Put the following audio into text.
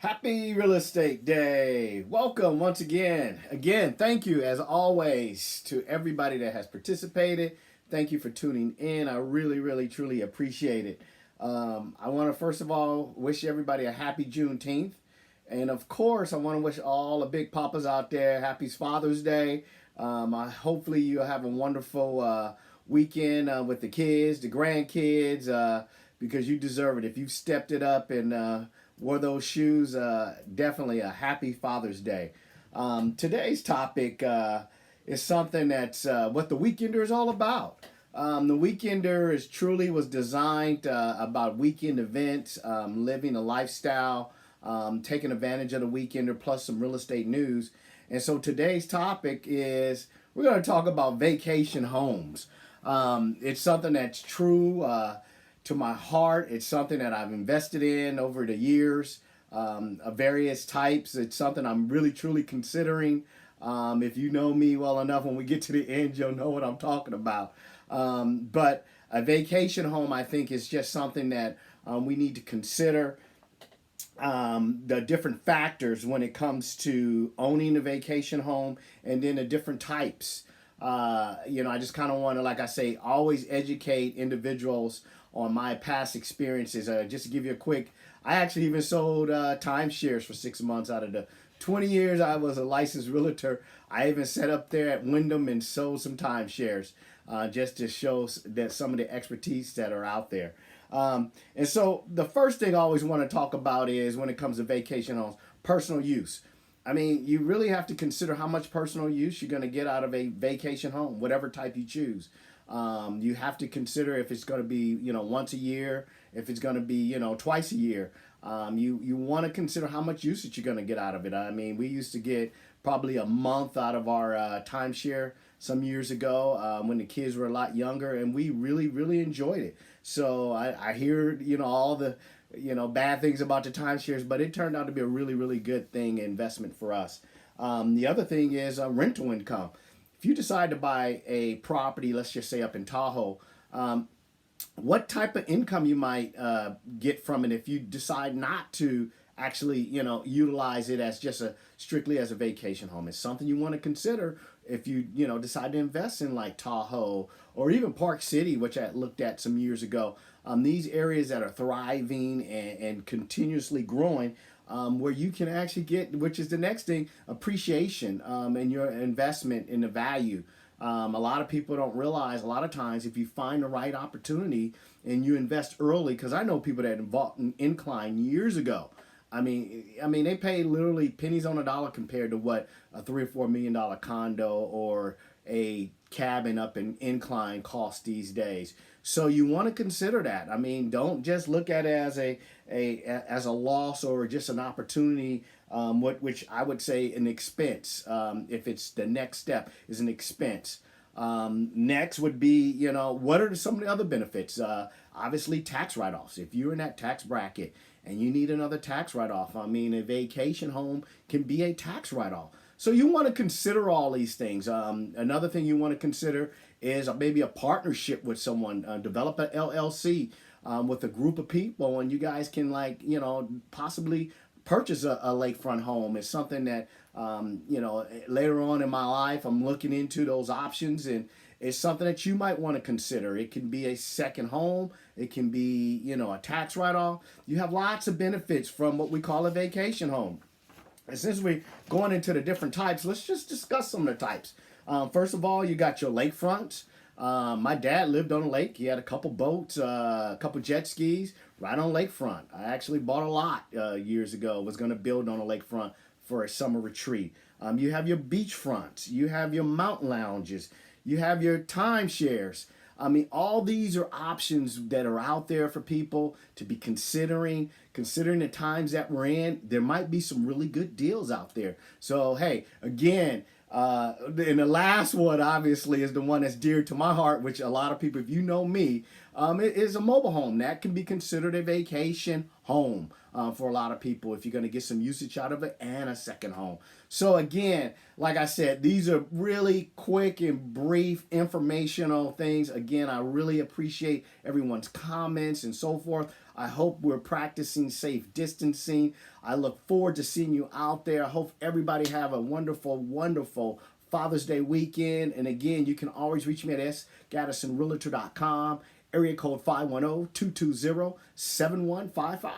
Happy Real Estate Day. Welcome once again. Again, thank you as always to everybody that has participated. Thank you for tuning in. I really, truly appreciate it. I want to first of all wish everybody a happy Juneteenth. And of course, I want to wish all the big papas out there happy Father's Day. Hopefully, you'll have a wonderful weekend with the kids, the grandkids, because you deserve it. If you've stepped it up and wore those shoes, definitely a happy Father's Day. Today's topic is something that's what the Weekender is all about. The Weekender is truly was designed about weekend events, living a lifestyle, taking advantage of the Weekender, plus some real estate news. And so today's topic is we're going to talk about vacation homes. It's something that's true to my heart. It's something that I've invested in over the years of various types. It's something I'm really truly considering. If you know me well enough, when we get to the end, you'll know what I'm talking about. But a vacation home, I think, is just something that we need to consider. The different factors when it comes to owning a vacation home, and then the different types. I just kind of want to, like I say, always educate individuals on my past experiences. Just to give you a quick, I actually even sold timeshares for 6 months out of the 20 years I was a licensed realtor. I even set up there at Wyndham and sold some timeshares just to show that some of the expertise that are out there. And so the first thing I always want to talk about is when it comes to vacation homes, personal use. I mean, you really have to consider how much personal use you're going to get out of a vacation home, whatever type you choose. You have to consider if it's going to be, once a year, if it's going to be, twice a year. You want to consider how much usage you're going to get out of it. I mean, we used to get probably a month out of our timeshare some years ago when the kids were a lot younger, and we really enjoyed it. So I hear, all the, bad things about the timeshares, but it turned out to be a really good thing, investment for us. The other thing is rental income. If you decide to buy a property, let's just say up in Tahoe, what type of income you might get from it if you decide not to actually, utilize it as just strictly as a vacation home. It's something you want to consider if you, decide to invest in like Tahoe or even Park City, which I looked at some years ago. These areas that are thriving and continuously growing, where you can actually get, which is the next thing, appreciation in your investment in the value. A lot of people don't realize a lot of times if you find the right opportunity and you invest early, because I know people that bought an incline years ago. I mean, they pay literally pennies on a dollar compared to what a $3 or $4 million condo or a cabin up in incline costs these days. So you want to consider that. I mean, don't just look at it as a loss or just an opportunity. Which I would say an expense. If it's the next step is an expense. Next would be, what are some of the other benefits? Obviously, tax write-offs. If you're in that tax bracket and you need another tax write-off, I mean, a vacation home can be a tax write-off. So you want to consider all these things. Another thing you want to consider is maybe a partnership with someone. Develop an LLC with a group of people, and you guys can possibly purchase a lakefront home. Is something that later on in my life I'm looking into those options, and it's something that you might want to consider. It can be a second home. It can be a tax write-off. You have lots of benefits from what we call a vacation home. And since we're going into the different types, let's just discuss some of the types. First of all, you got your lakefronts. My dad lived on a lake. He had a couple boats, a couple jet skis right on lakefront. I actually bought a lot years ago. Was going to build on a lakefront for a summer retreat. You have your beachfronts. You have your mountain lounges. You have your timeshares. I mean, all these are options that are out there for people to be considering. Considering the times that we're in, there might be some really good deals out there. So, hey, again, and the last one, obviously, is the one that's dear to my heart, which a lot of people, if you know me, it is a mobile home. That can be considered a vacation home for a lot of people if you're going to get some usage out of it, and a second home. So again, like I said, these are really quick and brief informational things. Again, I really appreciate everyone's comments and so forth. I hope we're practicing safe distancing. I look forward to seeing you out there. I hope everybody have a wonderful, wonderful Father's Day weekend. And again, you can always reach me at sgattersonrealtor.com, area code 510-220-7155.